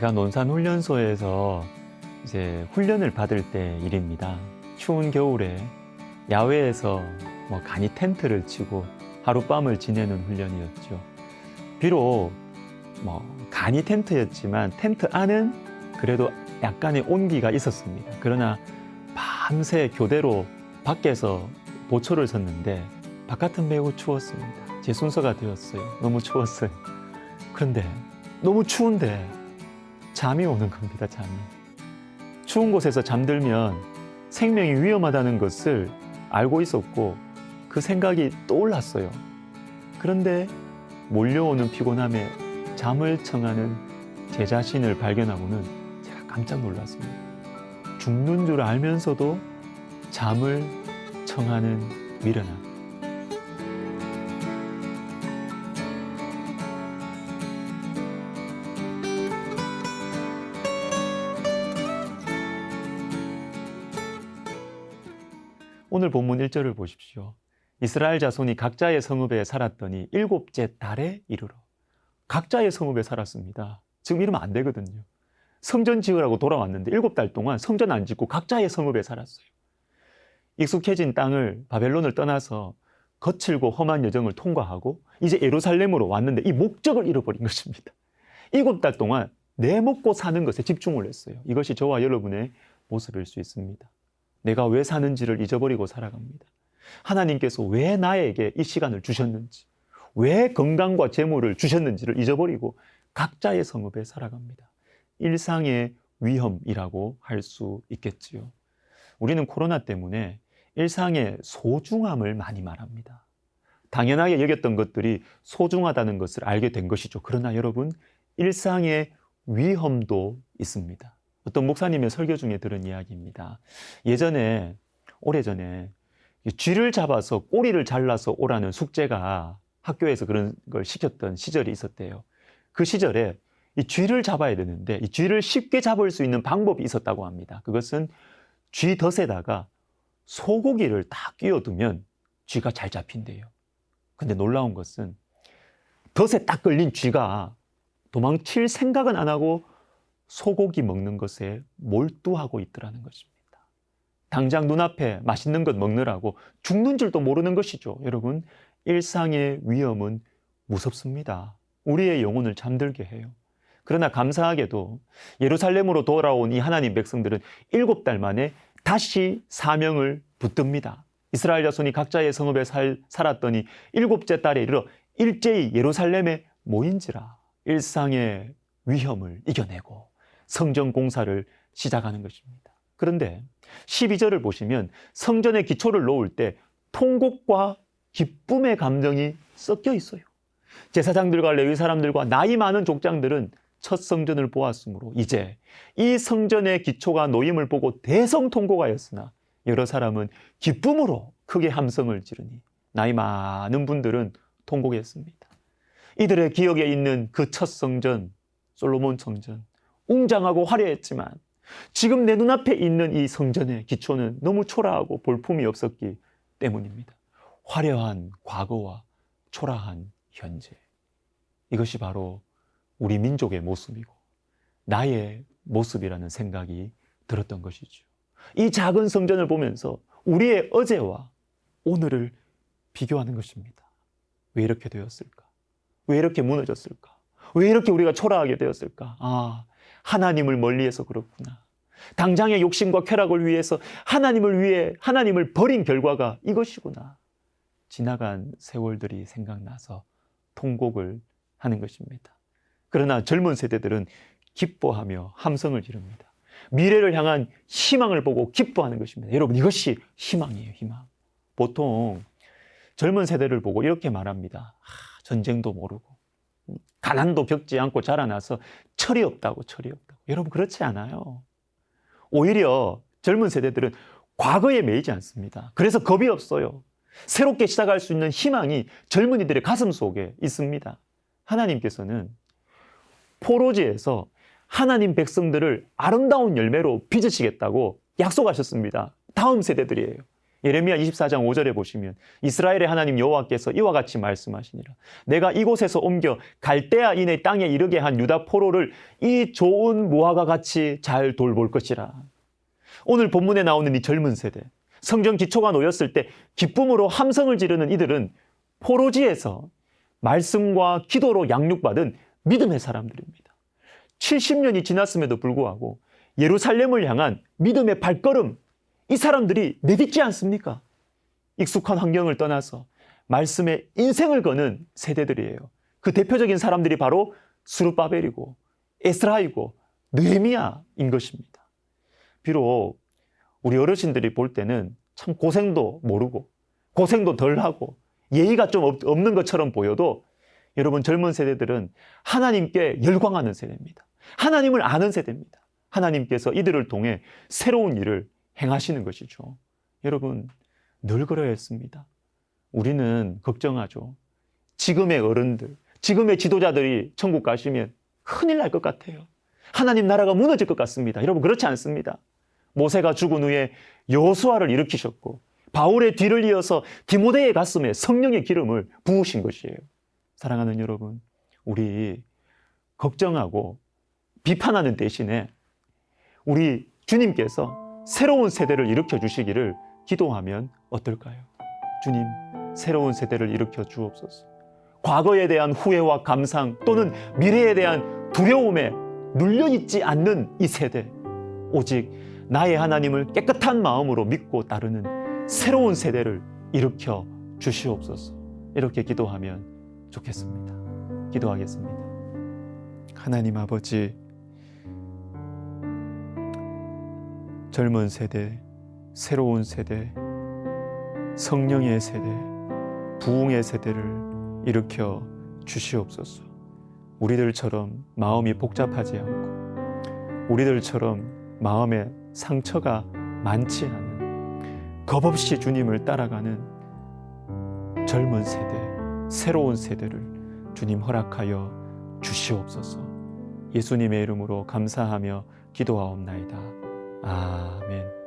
제가 논산훈련소에서 이제 훈련을 받을 때 일입니다. 추운 겨울에 야외에서 간이 텐트를 치고 하룻밤을 지내는 훈련이었죠. 비록 간이 텐트였지만 텐트 안은 그래도 약간의 온기가 있었습니다. 그러나 밤새 교대로 밖에서 보초를 섰는데 바깥은 매우 추웠습니다. 제 순서가 되었어요. 너무 추웠어요. 그런데 너무 추운데 잠이 오는 겁니다. 잠이. 추운 곳에서 잠들면 생명이 위험하다는 것을 알고 있었고 그 생각이 떠올랐어요. 그런데 몰려오는 피곤함에 잠을 청하는 제 자신을 발견하고는 제가 깜짝 놀랐습니다. 죽는 줄 알면서도 잠을 청하는 미련함. 오늘 본문 1절을 보십시오. 이스라엘 자손이 각자의 성읍에 살았더니 7째 달에 이르러. 각자의 성읍에 살았습니다. 지금 이러면 안 되거든요. 성전 지으라고 돌아왔는데 7달 동안 성전 안 짓고 각자의 성읍에 살았어요. 익숙해진 땅을 바벨론을 떠나서 거칠고 험한 여정을 통과하고 이제 예루살렘으로 왔는데 이 목적을 잃어버린 것입니다. 7달 동안 내 먹고 사는 것에 집중을 했어요. 이것이 저와 여러분의 모습일 수 있습니다. 내가 왜 사는지를 잊어버리고 살아갑니다. 하나님께서 왜 나에게 이 시간을 주셨는지, 왜 건강과 재물을 주셨는지를 잊어버리고 각자의 성읍에 살아갑니다. 일상의 위험이라고 할 수 있겠지요. 우리는 코로나 때문에 일상의 소중함을 많이 말합니다. 당연하게 여겼던 것들이 소중하다는 것을 알게 된 것이죠. 그러나 여러분, 일상의 위험도 있습니다. 어떤 목사님의 설교 중에 들은 이야기입니다. 오래전에 쥐를 잡아서 꼬리를 잘라서 오라는 숙제가 학교에서 그런 걸 시켰던 시절이 있었대요. 그 시절에 이 쥐를 잡아야 되는데 이 쥐를 쉽게 잡을 수 있는 방법이 있었다고 합니다. 그것은 쥐 덫에다가 소고기를 딱 끼워두면 쥐가 잘 잡힌대요. 근데 놀라운 것은 덫에 딱 걸린 쥐가 도망칠 생각은 안 하고 소고기 먹는 것에 몰두하고 있더라는 것입니다. 당장 눈앞에 맛있는 것 먹느라고 죽는 줄도 모르는 것이죠. 여러분, 일상의 위험은 무섭습니다. 우리의 영혼을 잠들게 해요. 그러나 감사하게도 예루살렘으로 돌아온 이 하나님 백성들은 7달 만에 다시 사명을 붙듭니다. 이스라엘 자손이 각자의 성읍에 살았더니 7째 달에 이르러 일제히 예루살렘에 모인지라. 일상의 위험을 이겨내고 성전 공사를 시작하는 것입니다. 그런데 12절을 보시면 성전의 기초를 놓을 때 통곡과 기쁨의 감정이 섞여 있어요. 제사장들과 레위 사람들과 나이 많은 족장들은 첫 성전을 보았으므로 이제 이 성전의 기초가 놓임을 보고 대성통곡하였으나 여러 사람은 기쁨으로 크게 함성을 지르니 나이 많은 분들은 통곡했습니다. 이들의 기억에 있는 그 첫 성전, 솔로몬 성전, 웅장하고 화려했지만 지금 내 눈앞에 있는 이 성전의 기초는 너무 초라하고 볼품이 없었기 때문입니다. 화려한 과거와 초라한 현재. 이것이 바로 우리 민족의 모습이고 나의 모습이라는 생각이 들었던 것이죠. 이 작은 성전을 보면서 우리의 어제와 오늘을 비교하는 것입니다. 왜 이렇게 되었을까? 왜 이렇게 무너졌을까? 왜 이렇게 우리가 초라하게 되었을까? 하나님을 멀리해서 그렇구나. 당장의 욕심과 쾌락을 위해서 하나님을 버린 결과가 이것이구나. 지나간 세월들이 생각나서 통곡을 하는 것입니다. 그러나 젊은 세대들은 기뻐하며 함성을 지릅니다. 미래를 향한 희망을 보고 기뻐하는 것입니다. 여러분, 이것이 희망이에요, 희망. 보통 젊은 세대를 보고 이렇게 말합니다. 전쟁도 모르고 가난도 겪지 않고 자라나서 철이 없다고. 여러분, 그렇지 않아요. 오히려 젊은 세대들은 과거에 매이지 않습니다. 그래서 겁이 없어요. 새롭게 시작할 수 있는 희망이 젊은이들의 가슴 속에 있습니다. 하나님께서는 포로지에서 하나님 백성들을 아름다운 열매로 빚으시겠다고 약속하셨습니다. 다음 세대들이에요. 예레미야 24장 5절에 보시면 이스라엘의 하나님 여호와께서 이와 같이 말씀하시니라. 내가 이곳에서 옮겨 갈대아인의 땅에 이르게 한 유다 포로를 이 좋은 무화과 같이 잘 돌볼 것이라. 오늘 본문에 나오는 이 젊은 세대, 성전 기초가 놓였을 때 기쁨으로 함성을 지르는 이들은 포로지에서 말씀과 기도로 양육받은 믿음의 사람들입니다. 70년이 지났음에도 불구하고 예루살렘을 향한 믿음의 발걸음, 이 사람들이 내딛지 않습니까? 익숙한 환경을 떠나서 말씀에 인생을 거는 세대들이에요. 그 대표적인 사람들이 바로 스룹바벨이고 에스라이고 느헤미야인 것입니다. 비록 우리 어르신들이 볼 때는 참 고생도 모르고 고생도 덜하고 예의가 좀 없는 것처럼 보여도 여러분, 젊은 세대들은 하나님께 열광하는 세대입니다. 하나님을 아는 세대입니다. 하나님께서 이들을 통해 새로운 일을 행하시는 것이죠. 여러분, 늘 그러야 했습니다. 우리는 걱정하죠. 지금의 어른들, 지금의 지도자들이 천국 가시면 큰일 날 것 같아요. 하나님 나라가 무너질 것 같습니다. 여러분, 그렇지 않습니다. 모세가 죽은 후에 여호수아를 일으키셨고 바울의 뒤를 이어서 디모데의 가슴에 성령의 기름을 부으신 것이에요. 사랑하는 여러분, 우리 걱정하고 비판하는 대신에 우리 주님께서 새로운 세대를 일으켜 주시기를 기도하면 어떨까요? 주님, 새로운 세대를 일으켜 주옵소서. 과거에 대한 후회와 감상 또는 미래에 대한 두려움에 눌려있지 않는 이 세대, 오직 나의 하나님을 깨끗한 마음으로 믿고 따르는 새로운 세대를 일으켜 주시옵소서. 이렇게 기도하면 좋겠습니다. 기도하겠습니다. 하나님 아버지, 젊은 세대, 새로운 세대, 성령의 세대, 부흥의 세대를 일으켜 주시옵소서. 우리들처럼 마음이 복잡하지 않고 우리들처럼 마음에 상처가 많지 않은, 겁없이 주님을 따라가는 젊은 세대, 새로운 세대를 주님 허락하여 주시옵소서. 예수님의 이름으로 감사하며 기도하옵나이다. 아멘.